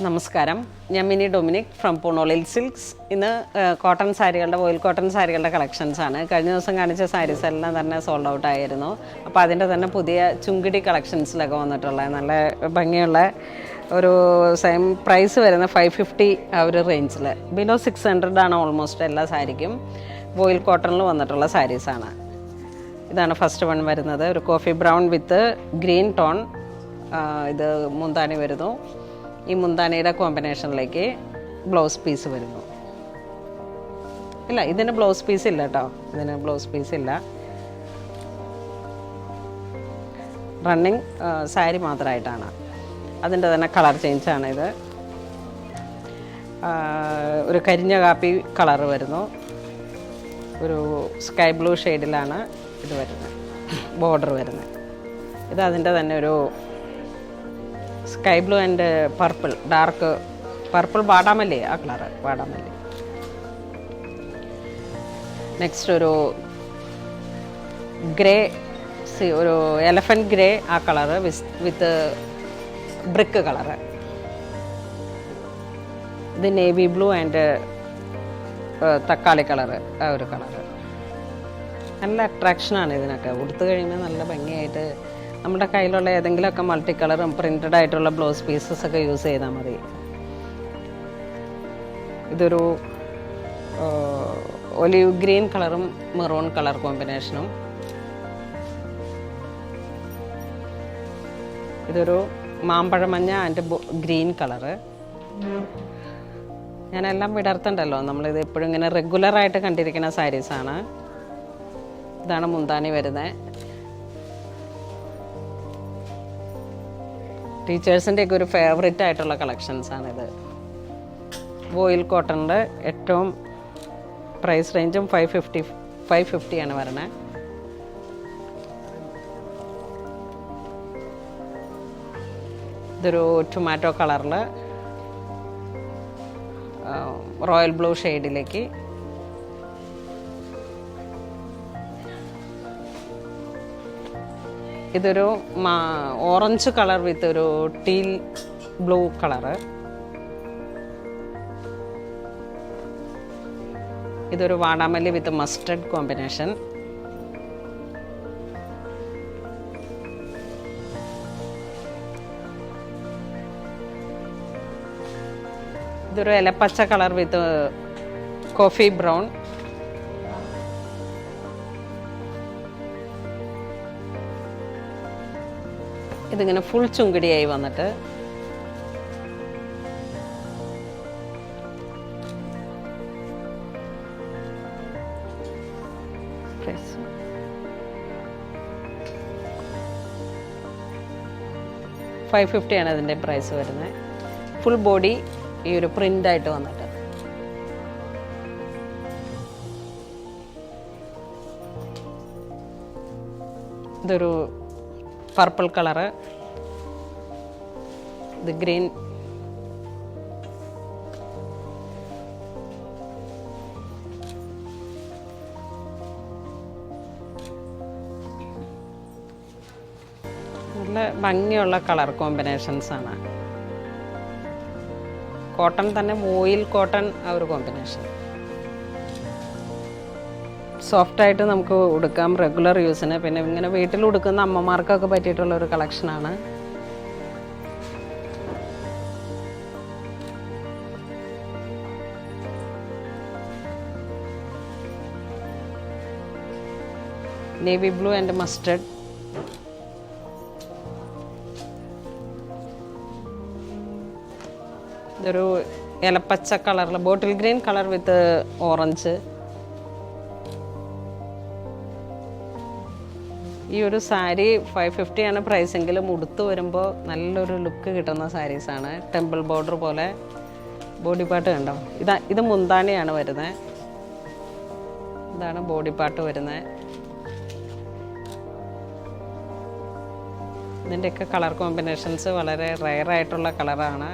നമസ്കാരം, ഞാൻ mini Dominic from പൂണോളിൽ silks. ഇന്ന് കോട്ടൺ സാരികളുടെ ഓയിൽ കോട്ടൺ സാരികളുടെ കളക്ഷൻസാണ്. കഴിഞ്ഞ ദിവസം കാണിച്ച സാരീസ് എല്ലാം തന്നെ സോൾഡ് ഔട്ട് ആയിരുന്നു. അപ്പോൾ അതിൻ്റെ തന്നെ പുതിയ ചുങ്കിടി കളക്ഷൻസിലൊക്കെ വന്നിട്ടുള്ള നല്ല ഭംഗിയുള്ള ഒരു സെയിം പ്രൈസ് വരുന്ന 550 ആ ഒരു റേഞ്ചിൽ, ബിലോ 600 ആണ് ഓൾമോസ്റ്റ് എല്ലാ സാരിക്കും. ഓയിൽ കോട്ടണിൽ വന്നിട്ടുള്ള സാരീസാണ്. ഇതാണ് ഫസ്റ്റ് വൺ വരുന്നത്, ഒരു കോഫി ബ്രൗൺ വിത്ത് ഗ്രീൻ ടോൺ. ഇത് മുന്താണി വരുന്നു. ഈ മുന്താണിയുടെ കോമ്പിനേഷനിലേക്ക് ബ്ലൗസ് പീസ് വരുന്നു. ഇല്ല, ഇതിന് ബ്ലൗസ് പീസ് ഇല്ല കേട്ടോ, ഇതിന് ബ്ലൗസ് പീസ് ഇല്ല. റണ്ണിങ് സാരി മാത്രമായിട്ടാണ്. അതിൻ്റെ തന്നെ കളർ ചേഞ്ചാണ് ഇത്. ഒരു കരിഞ്ഞ കാപ്പി കളർ വരുന്നു. ഒരു സ്കൈ ബ്ലൂ ഷെയ്ഡിലാണ് ഇത് വരുന്നത്, ബോർഡർ വരുന്നത്. ഇത് അതിൻ്റെ തന്നെ ഒരു sky blue and purple, dark purple, വാടാമല്ലി, ആ കളറ് വാടാമല്ലി. നെക്സ്റ്റ് ഒരു ഗ്രേ, ഒരു എലഫൻറ്റ് ഗ്രേ, ആ കളറ് വിത്ത് ബ്രിക്ക് കളറ്. ഇത് നേവി ബ്ലൂ ആൻഡ് തക്കാളി കളറ്, ആ ഒരു കളറ്. നല്ല അട്രാക്ഷനാണ് ഇതിനൊക്കെ. ഉടുത്ത് കഴിയുമ്പോൾ നല്ല ഭംഗിയായിട്ട് നമ്മുടെ കയ്യിലുള്ള ഏതെങ്കിലുമൊക്കെ മൾട്ടി കളറും പ്രിൻറ്റഡ് ആയിട്ടുള്ള ബ്ലൗസ് പീസസ് ഒക്കെ യൂസ് ചെയ്താൽ മതി. ഇതൊരു ഒലിവ് ഗ്രീൻ കളറും മെറൂൺ കളർ കോമ്പിനേഷനും. ഇതൊരു മാമ്പഴമഞ്ഞ ആൻഡ് ഗ്രീൻ കളറ്. ഞാനെല്ലാം വിടർത്തണ്ടല്ലോ, നമ്മളിത് എപ്പോഴും ഇങ്ങനെ റെഗുലറായിട്ട് കണ്ടിരിക്കുന്ന സാരീസാണ്. ഇതാണ് മുന്താണി വരുന്നത്. ടീച്ചേഴ്സിൻ്റെയൊക്കെ ഒരു ഫേവറേറ്റ് ആയിട്ടുള്ള കളക്ഷൻസാണിത്. ഓയിൽ കോട്ടണിൻ്റെ ഏറ്റവും പ്രൈസ് റേഞ്ചും 550 ആണ് വരണേ. ഇതൊരു ടൊമാറ്റോ കളറിൽ റോയൽ ബ്ലൂ ഷെയ്ഡിലേക്ക് ഇതൊരു ഓറഞ്ച് കളർ വിത്ത് ഒരു ടീൽ ബ്ലൂ കളറ്. ഇതൊരു വാടാമല്ലി വിത്ത് മസ്റ്റർഡ് കോമ്പിനേഷൻ. ഇതൊരു ഇലപ്പച്ച കളർ വിത്ത് കോഫി ബ്രൗൺ. ഇതിങ്ങനെ ഫുൾ ചുങ്കിടിയായി വന്നിട്ട് $550 ആണ് ഇതിൻ്റെ പ്രൈസ് വരുന്നത്. ഫുൾ ബോഡി ഈ ഒരു പ്രിൻ്റായിട്ട് വന്നിട്ട്. ഇതൊരു പർപ്പിൾ കളറ്, ഇത് ഗ്രീൻ. നല്ല ഭംഗിയുള്ള കളർ കോമ്പിനേഷൻസാണ്. കോട്ടൺ തന്നെ, ഓയിൽ കോട്ടൺ, ആ ഒരു കോമ്പിനേഷൻ. സോഫ്റ്റായിട്ട് നമുക്ക് ഉടുക്കാം റെഗുലർ യൂസിന്. പിന്നെ ഇങ്ങനെ വീട്ടിൽ ഉടുക്കുന്ന അമ്മമാർക്കൊക്കെ പറ്റിയിട്ടുള്ള ഒരു കളക്ഷനാണ്. Navy blue and mustard. ഇതൊരു ഇലപ്പച്ച കളറിൽ ബോട്ടിൽ ഗ്രീൻ കളർ വിത്ത് ഓറഞ്ച്. ഈ ഒരു സാരി 550 ആണ് പ്രൈസ് എങ്കിലും ഉടുത്ത് വരുമ്പോൾ നല്ലൊരു ലുക്ക് കിട്ടുന്ന സാരീസാണ്. ടെമ്പിൾ ബോർഡർ പോലെ ബോഡി പാർട്ട് കണ്ടോ. ഇത് മുന്താണിയാണ് വരുന്നത്. ഇതാണ് ബോഡി പാർട്ട് വരുന്നത്. ഇതിൻ്റെയൊക്കെ കളർ കോമ്പിനേഷൻസ് വളരെ റെയറായിട്ടുള്ള കളറാണ്.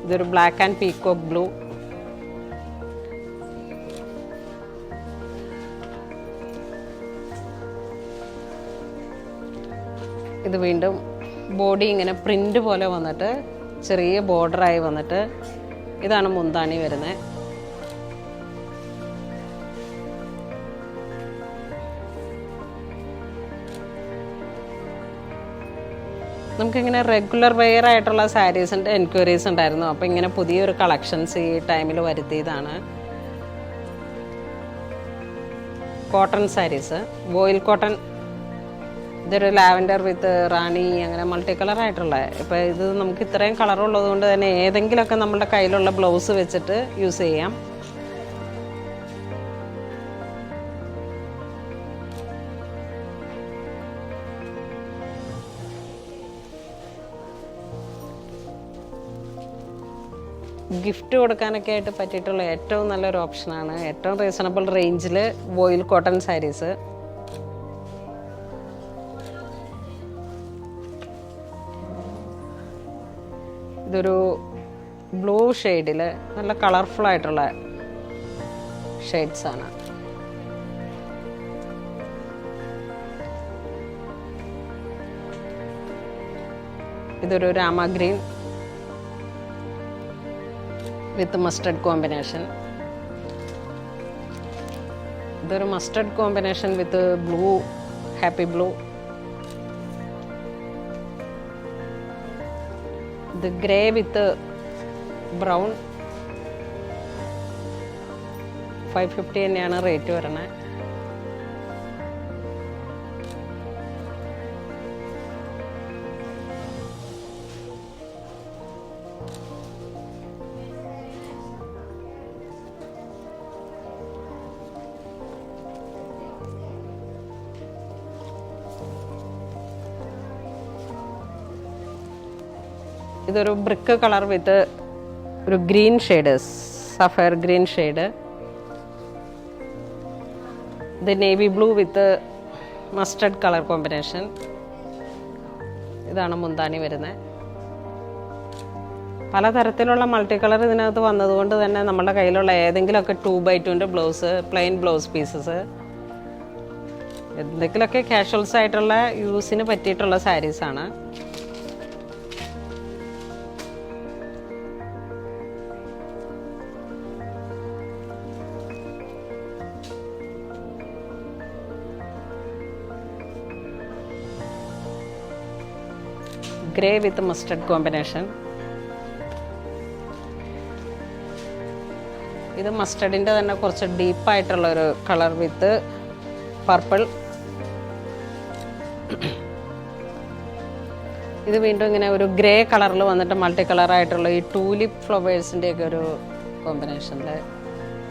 ഇതൊരു ബ്ലാക്ക് ആൻഡ് പീക്കോക്ക് ബ്ലൂ. ഇത് വീണ്ടും ബോഡി ഇങ്ങനെ പ്രിൻ്റ് പോലെ വന്നിട്ട് ചെറിയ ബോർഡറായി വന്നിട്ട് ഇതാണ് മുന്താണി വരുന്നത്. നമുക്കിങ്ങനെ റെഗുലർ വെയർ ആയിട്ടുള്ള സാരീസിൻ്റെ എൻക്വയറീസ് ഉണ്ടായിരുന്നു. അപ്പോൾ ഇങ്ങനെ പുതിയൊരു കളക്ഷൻസ് ഈ ടൈമിൽ വരുത്തിയതാണ്. Cotton saris, voile cotton. ഇതൊരു ലാവൻഡർ വിത്ത് റാണി, അങ്ങനെ മൾട്ടി കളർ ആയിട്ടുള്ള. ഇപ്പോൾ ഇത് നമുക്ക് ഇത്രയും കളറുള്ളത് കൊണ്ട് തന്നെ ഏതെങ്കിലുമൊക്കെ നമ്മുടെ കയ്യിലുള്ള ബ്ലൗസ് വെച്ചിട്ട് യൂസ് ചെയ്യാം. ഗിഫ്റ്റ് കൊടുക്കാനൊക്കെ ആയിട്ട് പറ്റിയിട്ടുള്ള ഏറ്റവും നല്ലൊരു ഓപ്ഷനാണ്. ഏറ്റവും റീസണബിൾ റേഞ്ചിൽ വോയിൽ കോട്ടൺ സാരീസ്. ഇതൊരു ബ്ലൂ ഷെയ്ഡിൽ നല്ല കളർഫുൾ ആയിട്ടുള്ള ഷെയ്ഡ്സാണ്. ഇതൊരു rama green with mustard combination. ഇതൊരു mustard combination with blue, happy blue. ഇത് ഗ്രേ വിത്ത് ബ്രൗൺ. 550 തന്നെയാണ് റേറ്റ് വരണത്. ഇതൊരു ബ്രിക്ക് കളർ വിത്ത് ഒരു green shade, sapphire green shade. ഇത് navy blue with mustard colour combination. ഇതാണ് മുന്താണി വരുന്നത്. പലതരത്തിലുള്ള മൾട്ടി കളർ ഇതിനകത്ത് വന്നതുകൊണ്ട് തന്നെ നമ്മുടെ കയ്യിലുള്ള ഏതെങ്കിലുമൊക്കെ 2x2 blouse, plain blouse pieces, എന്തെങ്കിലുമൊക്കെ കാഷ്വൽസ് ആയിട്ടുള്ള യൂസിന് പറ്റിയിട്ടുള്ള സാരീസാണ്. Grey with mustard combination. ഇത് മസ്റ്റർഡിൻ്റെ തന്നെ കുറച്ച് ഡീപ്പായിട്ടുള്ളൊരു കളർ വിത്ത് പർപ്പിൾ. ഇത് വീണ്ടും ഇങ്ങനെ ഒരു ഗ്രേ കളറിൽ വന്നിട്ട് മൾട്ടി കളറായിട്ടുള്ള ഈ ടൂലിപ്പ് ഫ്ലവേഴ്സിൻ്റെയൊക്കെ ഒരു കോമ്പിനേഷനിൽ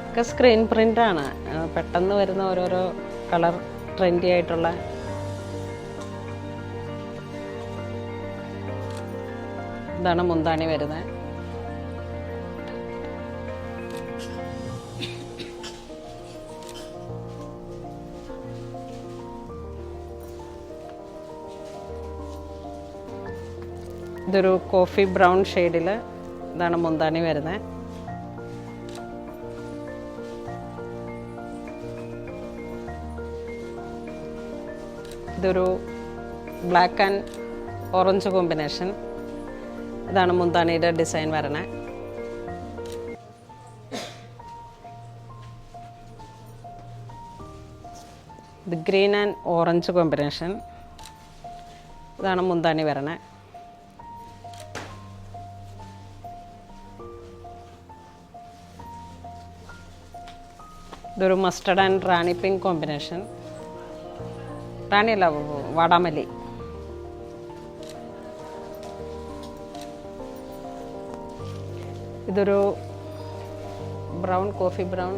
ഒക്കെ സ്ക്രീൻ പ്രിൻ്റാണ്. പെട്ടെന്ന് വരുന്ന ഓരോരോ കളർ ട്രെൻഡി ആയിട്ടുള്ള. ഇതാണ് മുന്താണി വരുന്നത്. ഇതൊരു കോഫി ബ്രൗൺ ഷെയ്ഡിൽ ഇതാണ് മുന്താണി വരുന്നത്. ഇതൊരു ബ്ലാക്ക് ആൻഡ് ഓറഞ്ച് കോമ്പിനേഷൻ. ഇതാണ് മുന്താണിയുടെ ഡിസൈൻ വരണേ. ഇത് ഗ്രീൻ ആൻഡ് ഓറഞ്ച് കോമ്പിനേഷൻ. ഇതാണ് മുന്താണി വരണേ. ഇതൊരു mustard and rani pink combination. റാണിയല്ല, വാടാമല്ലി. ഇതൊരു ബ്രൗൺ, കോഫി ബ്രൗൺ,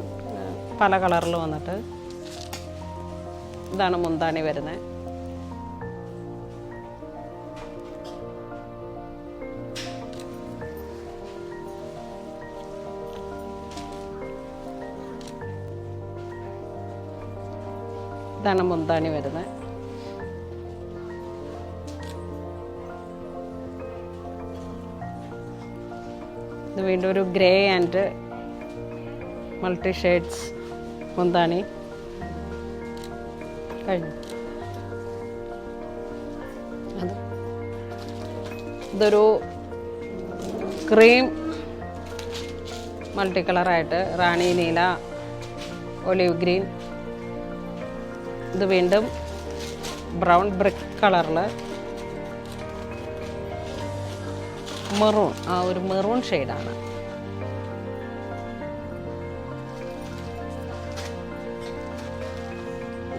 പല കളറിൽ വന്നിട്ട് ഇതാണ് മുന്താണി വരുന്നത്. ഇതാണ് മുന്താണി വരുന്നത്. ഇത് വീണ്ടും ഒരു ഗ്രേ ആൻഡ് മൾട്ടി ഷെയ്ഡ്സ് മുന്താണി കഴിഞ്ഞു. അത് ഇതൊരു ക്രീം മൾട്ടി കളറായിട്ട് റാണി നീല, ഒലിവ് ഗ്രീൻ. ഇത് വീണ്ടും ബ്രൗൺ ബ്രിക്ക് കളറിൽ മെറൂൺ, ഒരു മെറൂൺ ഷെയ്ഡാണ്.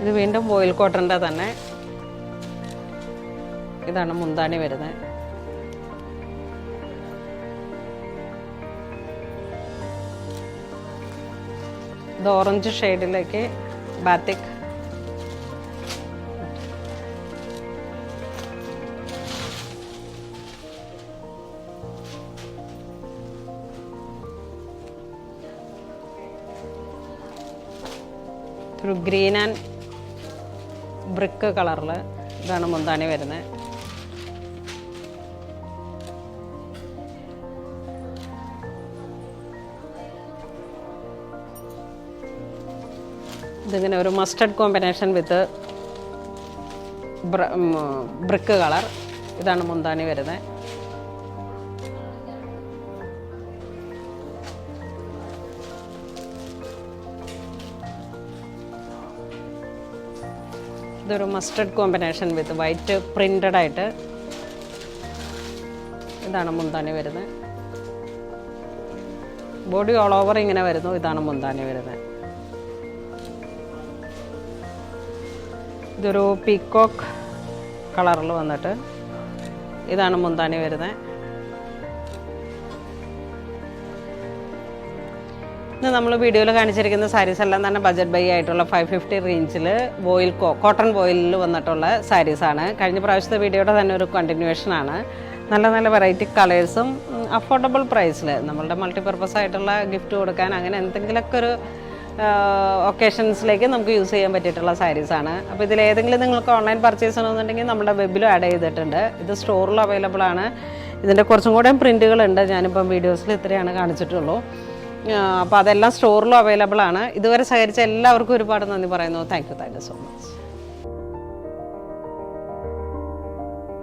ഇത് വീണ്ടും വോയിൽ കോട്ടൻ്റെ തന്നെ. ഇതാണ് മുന്താണി വരുന്നത്. ഇത് ഓറഞ്ച് ഷെയ്ഡിലേക്ക് ബാത്തിക്. ഒരു ഗ്രീൻ ആൻഡ് ബ്രിക്ക് കളറിൽ ഇതാണ് മുന്താണി വരുന്നത്. ഇതിങ്ങനെ ഒരു മസ്റ്റർഡ് കോമ്പിനേഷൻ വിത്ത് ബ്രിക്ക് കളർ. ഇതാണ് മുന്താണി വരുന്നത്. ഇതൊരു മസ്റ്റർഡ് കോമ്പിനേഷൻ വിത്ത് വൈറ്റ് പ്രിന്റഡ് ആയിട്ട്. ഇതാണ് മുന്താണി വരുന്നത്. ബോഡി ഓൾ ഓവർ ഇങ്ങനെ വരുന്നു. ഇതാണ് മുന്താണി വരുന്നത്. ഇതൊരു പീക്കോക്ക് കളറിൽ വന്നിട്ട് ഇതാണ് മുന്താണി വരുന്നത്. ഇന്ന് നമ്മൾ വീഡിയോയിൽ കാണിച്ചിരിക്കുന്ന സാരീസ് എല്ലാം തന്നെ ബഡ്ജറ്റ് ബൈ ആയിട്ടുള്ള 550 റേഞ്ചിൽ കോട്ടൺ വോയിലിൽ വന്നിട്ടുള്ള സാരീസാണ്. കഴിഞ്ഞ പ്രാവശ്യത്തെ വീഡിയോയുടെ തന്നെ ഒരു കണ്ടിന്യൂഷനാണ്. നല്ല നല്ല വെറൈറ്റി കളേഴ്സും അഫോർഡബിൾ പ്രൈസിൽ നമ്മളുടെ മൾട്ടിപർപ്പസ് ആയിട്ടുള്ള ഗിഫ്റ്റ് കൊടുക്കാൻ അങ്ങനെ എന്തെങ്കിലുമൊക്കെ ഒരു ഒക്കേഷൻസിലേക്ക് നമുക്ക് യൂസ് ചെയ്യാൻ പറ്റിയിട്ടുള്ള സാരീസാണ്. അപ്പോൾ ഇതിലേതെങ്കിലും നിങ്ങൾക്ക് ഓൺലൈൻ പർച്ചേസ് ചെയ്യണമെന്നുണ്ടെങ്കിൽ നമ്മുടെ വെബിലും ആഡ് ചെയ്തിട്ടുണ്ട്. ഇത് സ്റ്റോറിൽ അവൈലബിൾ ആണ്. ഇതിൻ്റെ കുറച്ചും കൂടെ പ്രിൻറ്റുകളുണ്ട്. ഞാനിപ്പം വീഡിയോസിൽ ഇത്രയാണ് കാണിച്ചിട്ടുള്ളൂ. അപ്പോൾ അതെല്ലാം സ്റ്റോറിലും അവൈലബിൾ ആണ്. ഇതുവരെ സഹകരിച്ച എല്ലാവർക്കും ഒരുപാട് നന്ദി പറയുന്നു. Thank you so much.